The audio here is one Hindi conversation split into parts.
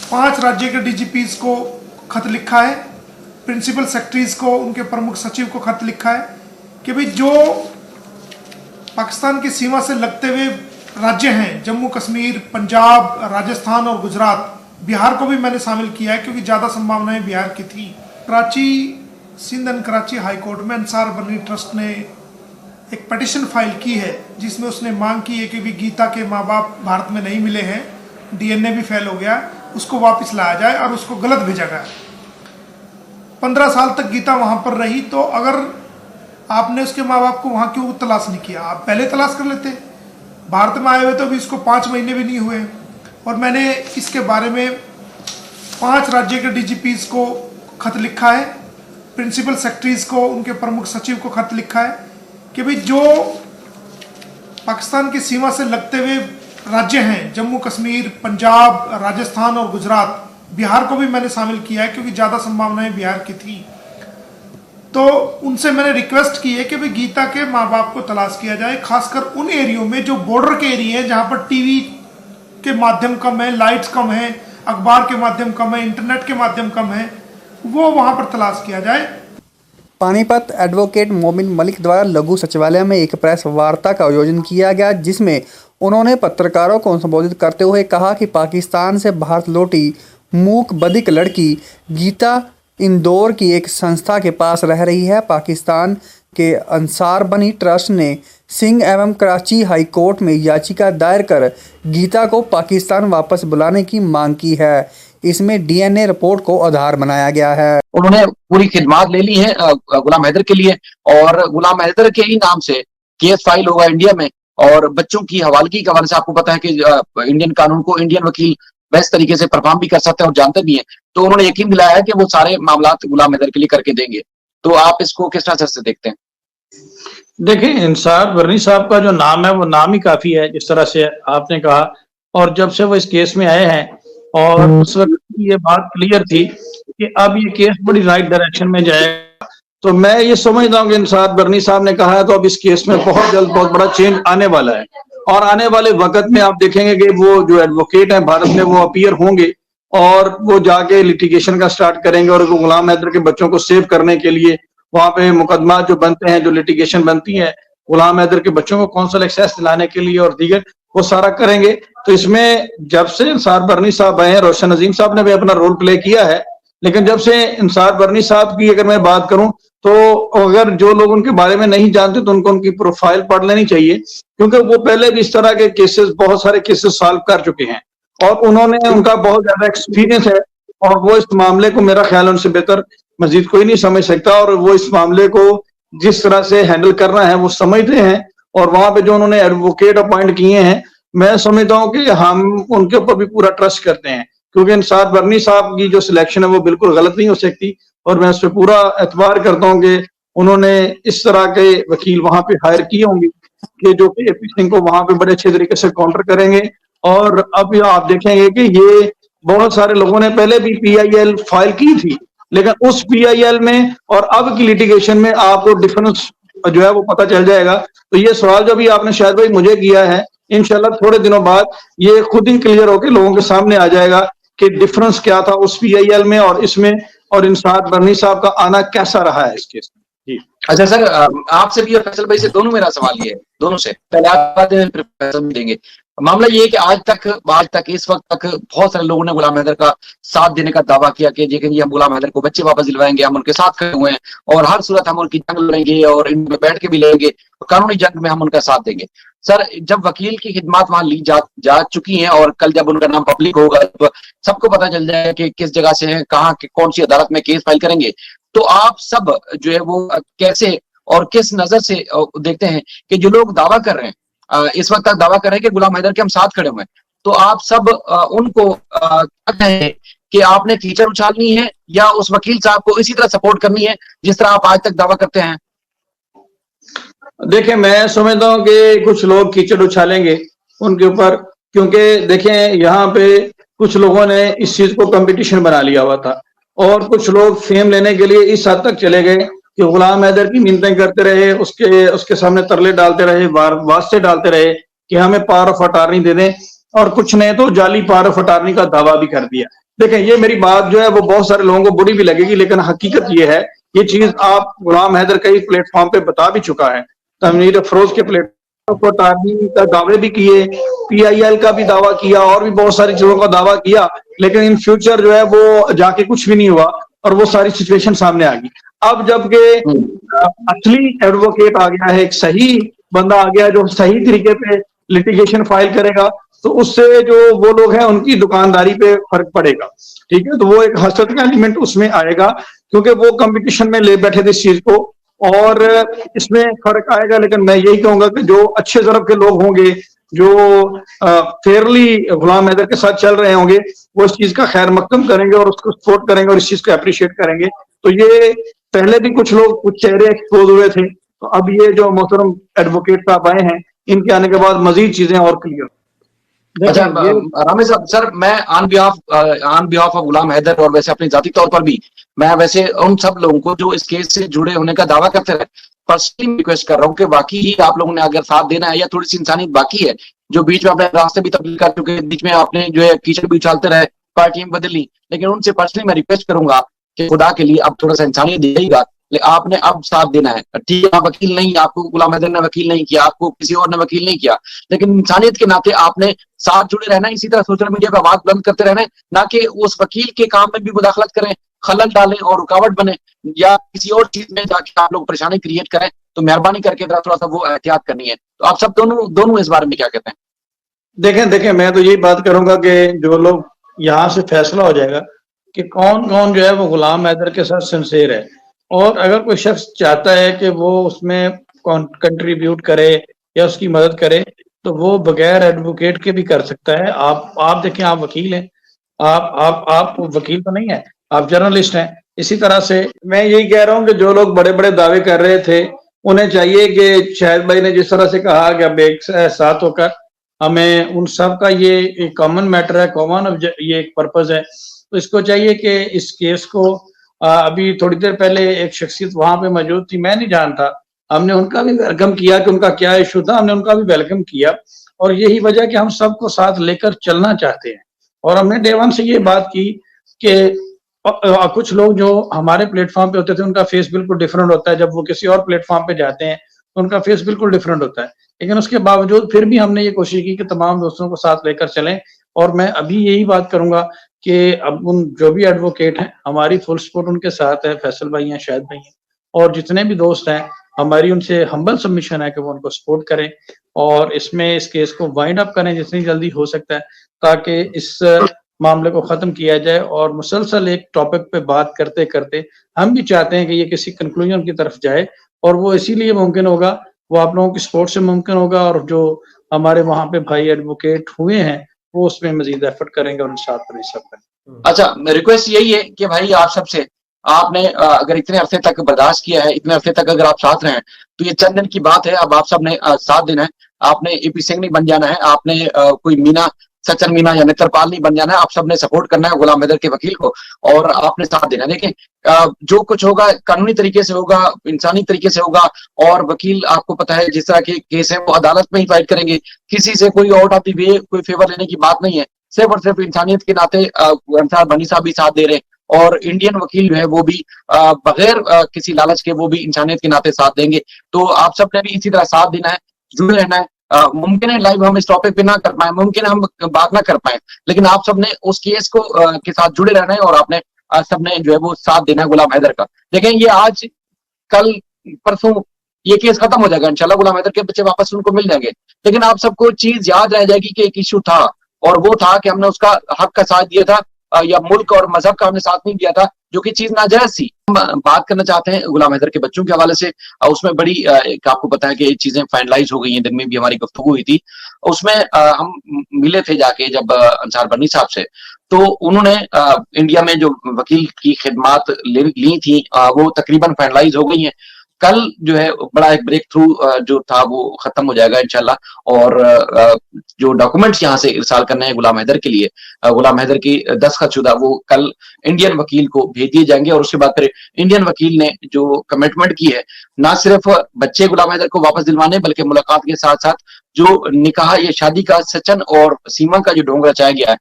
5 राज्य के डीजीपीज को खत लिखा है, प्रिंसिपल सेक्रेटरीज को, उनके प्रमुख सचिव को खत लिखा है कि भाई जो पाकिस्तान की सीमा से लगते हुए राज्य हैं, जम्मू कश्मीर, पंजाब, राजस्थान और गुजरात, बिहार को भी मैंने शामिल किया है क्योंकि ज़्यादा संभावनाएं बिहार की थी। Karachi, Sindh and Karachi high court में अंसार बर्नी ट्रस्ट ने एक पिटीशन फाइल की है जिसमें उसने मांग की है कि भी गीता के माँ बाप भारत में नहीं मिले हैं, डीएनए भी फेल हो गया, उसको वापस लाया जाए और उसको गलत भेजा गया। 15 साल तक गीता वहाँ पर रही, तो अगर आपने उसके माँ बाप को वहाँ क्यों तलाश नहीं किया? आप पहले तलाश कर लेते। भारत में आए हुए तो अभी इसको 5 महीने भी नहीं हुए और मैंने इसके बारे में 5 राज्य के डीजीपीज को खत लिखा है, प्रिंसिपल सेक्रेटरीज को, उनके प्रमुख सचिव को खत लिखा है कि भाई जो पाकिस्तान की सीमा से लगते हुए राज्य हैं, जम्मू कश्मीर, पंजाब, राजस्थान और गुजरात, बिहार को भी मैंने शामिल किया है क्योंकि ज़्यादा संभावनाएं बिहार की थी, तो उनसे मैंने रिक्वेस्ट की है कि भाई गीता के माँ बाप को तलाश किया जाए, खासकर उन एरियो में जो बॉर्डर के एरिया हैं जहाँ पर टीवी के माध्यम कम है, लाइट्स कम है, अखबार के माध्यम कम है, इंटरनेट के माध्यम कम है, वो वहाँ पर तलाश किया जाए। पानीपत एडवोकेट मोमिन मलिक द्वारा लघु सचिवालय में एक प्रेस वार्ता का आयोजन किया गया, जिसमें उन्होंने पत्रकारों को संबोधित करते हुए कहा कि पाकिस्तान से भारत लौटी मूक बधिक लड़की गीता इंदौर की एक संस्था के पास रह रही है। पाकिस्तान के अंसार बनी ट्रस्ट ने सिंध एवं कराची हाई कोर्ट में याचिका दायर कर गीता को पाकिस्तान वापस बुलाने की मांग की है। इसमें डीएनए रिपोर्ट को आधार बनाया गया है। उन्होंने पूरी खिदमत ले ली है गुलाम हैदर के लिए और गुलाम हैदर के ही नाम से केस फाइल होगा इंडिया में। और बच्चों की हवालगी के हवाले से आपको पता है कि इंडियन कानून को इंडियन वकील बेस्ट तरीके से परफॉर्म भी कर सकते हैं और जानते भी हैं, तो उन्होंने यकीन दिलाया है कि वो सारे मामला गुलाम हैदर के लिए करके देंगे। तो आप इसको किस तरह से देखते हैं? देखिए, अंसार बर्नी साहब का जो नाम है वो नाम ही काफी है, जिस तरह से आपने कहा, और जब से वो इस केस में आए हैं और उस वक्त ये बात क्लियर थी कि अब ये केस बड़ी राइट डायरेक्शन में जाएगा, तो मैं ये समझता हूँ कि अंसार बर्नी साहब ने कहा है तो अब इस केस में बहुत जल्द बहुत बड़ा चेंज आने वाला है। और आने वाले वक्त में आप देखेंगे कि वो जो एडवोकेट हैं भारत में वो अपीयर होंगे और वो जाके लिटिगेशन का स्टार्ट करेंगे और वो गुलाम हैदर के बच्चों को सेव करने के लिए वहां पे मुकदमा जो बनते हैं, जो लिटिगेशन बनती है गुलाम हैदर के बच्चों को कौंसल एक्सेस दिलाने के लिए और दीगर, वो सारा करेंगे। तो इसमें जब से अंसार बर्नी साहब आए हैं, रोशन नजीम साहब ने भी अपना रोल प्ले किया है, लेकिन जब से अंसार बर्नी साहब की अगर मैं बात करूं तो अगर जो लोग उनके बारे में नहीं जानते तो उनको उनकी प्रोफाइल पढ़ लेनी चाहिए, क्योंकि वो पहले भी इस तरह के केसेस, बहुत सारे केसेस सॉल्व कर चुके हैं और उन्होंने, उनका बहुत ज्यादा एक्सपीरियंस है और वो इस मामले को, मेरा ख्याल उनसे बेहतर मजीद कोई नहीं समझ सकता, और वो इस मामले को जिस तरह से हैंडल करना है वो समझते हैं। और वहां पे जो उन्होंने एडवोकेट अपॉइंट किए हैं, मैं समझता हूँ कि हम उनके ऊपर भी पूरा ट्रस्ट करते हैं, क्योंकि अंसार बर्नी साहब की जो सिलेक्शन है वो बिल्कुल गलत नहीं हो सकती और मैं उस पर पूरा एतबार करता हूँ कि उन्होंने इस तरह के वकील वहां पे हायर किए होंगे कि जो कि एपी सिंह को वहां पे बड़े अच्छे तरीके से काउंटर करेंगे। और अब आप देखेंगे कि ये बहुत सारे लोगों ने पहले भी पीआईएल फाइल की थी, लेकिन उस पीआईएल में और अब की लिटिगेशन में आपको डिफरेंस जो है वो पता चल जाएगा। तो ये सवाल जो भी आपने शायद भाई मुझे किया है, इंशाल्लाह थोड़े दिनों बाद ये खुद ही क्लियर होकर लोगों के सामने आ जाएगा कि डिफरेंस क्या था उस पीआईएल में और इसमें, और अंसार बर्नी साहब का आना कैसा रहा है इस केस में। जी अच्छा सर, आपसे भी और फैसल भाई से दोनों मेरा सवाल ये है, दोनों से पहले आप फैसल देंगे। मामला ये है कि आज तक इस वक्त तक बहुत सारे लोगों ने गुलाम हैदर का साथ देने का दावा किया कि देखिए हम गुलाम हैदर को बच्चे वापस दिलवाएंगे, हम उनके साथ खड़े हुए हैं और हर सूरत हम उनकी जंग लड़ेंगे और इनमें बैठ के भी लेंगे, कानूनी जंग में हम उनका साथ देंगे। सर, जब वकील की खिदमत वहां ली जा चुकी हैं और कल जब उनका नाम पब्लिक होगा तो सबको पता चल जाएगा कि किस जगह से हैं, कहाँ कौन सी अदालत में केस फाइल करेंगे, तो आप सब जो है वो कैसे और किस नजर से देखते हैं कि जो लोग दावा कर रहे हैं, इस वक्त तक दावा कर रहे हैं कि गुलाम हैदर के हम साथ खड़े हुए हैं, तो आप सब उनको क्या कहें कि आपने कीचड़ उछालनी है या उस वकील साहब को इसी तरह सपोर्ट करनी है जिस तरह आप आज तक दावा करते हैं? देखिए, मैं समझता हूँ कि कुछ लोग कीचड़ उछालेंगे उनके ऊपर, क्योंकि देखें यहाँ पे कुछ लोगों ने इस चीज को कंपटीशन बना लिया हुआ था और कुछ लोग फेम लेने के लिए इस हद तक चले गए कि गुलाम हैदर की मिन्नतें करते रहे, उसके सामने तरले डालते रहे, वास्ते डालते रहे कि हमें पावर ऑफ अटॉर्नी दे दें, और कुछ ने तो जाली पावर ऑफ अटॉर्नी का दावा भी कर दिया। देखें, ये मेरी बात जो है वो बहुत सारे लोगों को बुरी भी लगेगी, लेकिन हकीकत ये है, ये चीज आप गुलाम हैदर कई प्लेटफॉर्म पे बता भी चुका है। तनवीर अफरोज के प्लेटफॉर्म पर तारीख का दावे भी किए, PIL का भी दावा किया और भी बहुत सारी चीजों का दावा किया, लेकिन इन फ्यूचर जो है वो जाके कुछ भी नहीं हुआ और वो सारी सिचुएशन सामने आ गई। अब जबकि असली एडवोकेट आ गया है, एक सही बंदा आ गया जो सही तरीके पे लिटिगेशन फाइल करेगा, तो उससे जो वो लोग हैं उनकी दुकानदारी पे फर्क पड़ेगा। ठीक है, तो वो एक हसरत का एलिमेंट उसमें आएगा, क्योंकि वो कंपटीशन में ले बैठे थे इस चीज को, और इसमें फर्क आएगा। लेकिन मैं यही कहूंगा कि जो अच्छे ज़रब के लोग होंगे, जो फेयरली गुलाम हैदर के साथ चल रहे होंगे, वो इस चीज का खैर मकदम करेंगे और उसको सपोर्ट करेंगे और इस चीज को अप्रिशिएट करेंगे। तो ये पहले भी कुछ लोग, कुछ चेहरे एक्सपोज हुए थे, तो अब ये जो मोहतरम एडवोकेट साहब आए हैं, इनके आने के बाद मजीद चीजें और क्लियर। अच्छा रामेश साहब, सर मैं ऑन बिहाफ ऑफ गुलाम हैदर और वैसे अपने जाती तौर पर भी मैं वैसे उन सब लोगों को जो इस केस से जुड़े होने का दावा करते रहे, पर्सनली रिक्वेस्ट कर रहा हूँ कि बाकी ही आप लोगों ने अगर साथ देना है या थोड़ी सी इंसानियत बाकी है, जो बीच में अपने रास्ते भी तब्दील कर चुके, बीच में आपने जो है कीचड़ भी उछालते रहे, पार्टियां बदल ली, लेकिन उनसे पर्सनली मैं रिक्वेस्ट करूंगा कि खुदा के लिए अब थोड़ा सा इंसानियत देगा। आपने अब साथ देना है, ठीक है, आप वकील नहीं, आपको गुलाम हैदर ने वकील नहीं किया, आपको किसी और ने वकील नहीं किया, लेकिन इंसानियत के नाते आपने साथ जुड़े रहना है। इसी तरह सोशल मीडिया पर आवाज बुलंद करते रहना है, ना कि उस वकील के काम में भी मुदाखलत करें, खलल डालें और रुकावट बने, या किसी और चीज में जाके आप लोग परेशानी क्रिएट करें। तो मेहरबानी करके थोड़ा सा वो एहतियात करनी है। तो आप सब दोनों इस बारे में क्या कहते हैं? देखें, मैं तो यही बात करूंगा कि जो लोग यहाँ से फैसला हो जाएगा कि कौन कौन जो है वो गुलाम हैदर के साथ सिंसेयर है, और अगर कोई शख्स चाहता है कि वो उसमें कंट्रीब्यूट करे या उसकी मदद करे, तो वो बगैर एडवोकेट के भी कर सकता है। आप देखें, आप वकील हैं, आप वकील तो नहीं है, आप जर्नलिस्ट हैं। इसी तरह से मैं यही कह रहा हूँ कि जो लोग बड़े बड़े दावे कर रहे थे, उन्हें चाहिए कि शाहिद भाई ने जिस तरह से कहा कि अब एक साथ होकर हमें उन सब का ये एक कॉमन मैटर है, कॉमन ये एक पर्पज है, तो इसको चाहिए कि इस केस को अभी थोड़ी देर पहले एक शख्सियत वहां पे मौजूद थी, मैं नहीं जानता, हमने उनका भी वेलकम किया कि उनका क्या इशू था, हमने उनका भी वेलकम किया, और यही वजह कि हम सबको साथ लेकर चलना चाहते हैं। और हमने डे वन से ये बात की कि कुछ लोग जो हमारे प्लेटफॉर्म पे होते थे उनका फेस बिल्कुल डिफरेंट होता है, जब वो किसी और प्लेटफॉर्म पे जाते हैं तो उनका फेस बिल्कुल डिफरेंट होता है, लेकिन उसके बावजूद फिर भी हमने ये कोशिश की कि तमाम दोस्तों को साथ लेकर चलें। और मैं अभी यही बात करूंगा कि अब उन जो भी एडवोकेट हैं, हमारी फुल सपोर्ट उनके साथ है, फैसल भाई हैं, शाहिद भाई हैं, और जितने भी दोस्त हैं, हमारी उनसे हम्बल सबमिशन है कि वो उनको सपोर्ट करें और इसमें इस केस को वाइंड अप करें जितनी जल्दी हो सकता है, ताकि इस मामले को खत्म किया जाए। और मुसलसल एक टॉपिक पे बात करते करते हम भी चाहते हैं कि ये किसी कंक्लूजन की तरफ जाए, और वो इसीलिए मुमकिन होगा, वो आप लोगों की सपोर्ट से मुमकिन होगा, और जो हमारे वहाँ पे भाई एडवोकेट हुए हैं वो उसमें मजीद एफर्ट करेंगे और साथ पर सब करेंगे। अच्छा, रिक्वेस्ट यही है कि भाई आप सबसे, आपने अगर इतने अरसे तक बर्दाश्त किया है, इतने अरसे तक अगर आप साथ रहे हैं, तो ये चंद दिन की बात है, अब आप सब ने साथ देना है। आपने EP सिंह नहीं बन जाना है, आपने कोई मीना, सचन मीना या नेत्रपाल नहीं बन जाना है, आप सबने सपोर्ट करना है गुलाम हैदर के वकील को और आपने साथ देना है। देखें, जो कुछ होगा कानूनी तरीके से होगा, इंसानी तरीके से होगा, और वकील आपको पता है जिस तरह के केस है वो अदालत में ही फाइट करेंगे, किसी से कोई आउट ऑफ द वे कोई फेवर लेने की बात नहीं है, सिर्फ और सिर्फ इंसानियत के नाते अंसार बनी साहब भी साथ दे रहे हैं, और इंडियन वकील जो है वो भी बगैर किसी लालच के वो भी इंसानियत के नाते साथ देंगे। तो आप सब ने भी इसी तरह साथ देना है, जुड़े रहना है। मुमकिन है लाइव हम इस टॉपिक पे ना कर पाए, मुमकिन है हम बात ना कर पाए, लेकिन आप सबने उस केस को के साथ जुड़े रहना है, और आपने सबने जो है वो साथ देना है गुलाम हैदर का। देखें, ये आज कल परसों ये केस खत्म हो जाएगा इंशाल्लाह, गुलाम हैदर के बच्चे वापस उनको मिल जाएंगे, लेकिन आप सबको चीज याद रह जाएगी कि एक इशू था, और वो था कि हमने उसका हक का साथ दिया था, या मुल्क और मजहब का हमने साथ नहीं दिया था, जो कि चीज नाजायज थी। हम बात करना चाहते हैं गुलाम हैदर के बच्चों के हवाले से, उसमें बड़ी आपको पता है कि चीजें फाइनलाइज हो गई हैं, दिन में भी हमारी गुफ्तगू हुई थी, उसमें हम मिले थे जाके जब अंसार बनी साहब से, तो उन्होंने इंडिया में जो वकील की खिदमात ली थी वो तकरीबन फाइनलाइज हो गई हैं। कल जो है बड़ा एक ब्रेक थ्रू जो था वो खत्म हो जाएगा इंशाल्लाह, और जो डॉक्यूमेंट्स यहाँ से इरसाल करने हैं गुलाम हैदर के लिए, गुलाम हैदर की दस्तखतशुदा, वो कल इंडियन वकील को भेज दिए जाएंगे, और उसके बाद फिर इंडियन वकील ने जो कमिटमेंट की है, ना सिर्फ बच्चे गुलाम हैदर को वापस दिलवाने, बल्कि मुलाकात के साथ साथ जो निकाह या शादी का सचन और सीमा का जो ढोंग रचाया गया है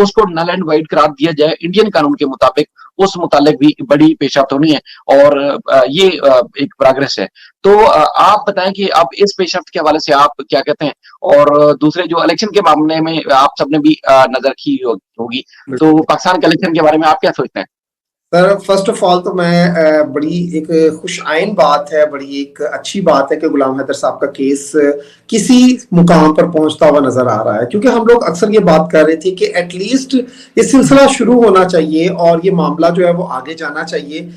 उसको नल एंड वाइड करार दिया जाए इंडियन कानून के मुताबिक, उस मुतालिक भी बड़ी पेशरफ्त है और ये एक प्रोग्रेस है। तो आप बताएं कि अब इस पेशरफ्त के हवाले से आप क्या कहते हैं, और दूसरे जो इलेक्शन के मामले में आप सबने भी नजर की होगी, तो पाकिस्तान के इलेक्शन के बारे में आप क्या सोचते हैं? सर फर्स्ट ऑफ ऑल तो मैं बड़ी एक खुश आइन बात है, बड़ी एक अच्छी बात है कि गुलाम हैदर साहब का केस किसी मुकाम पर पहुंचता हुआ नजर आ रहा है, क्योंकि हम लोग अक्सर ये बात कर रहे थे कि एटलीस्ट ये सिलसिला शुरू होना चाहिए और ये मामला जो है वो आगे जाना चाहिए।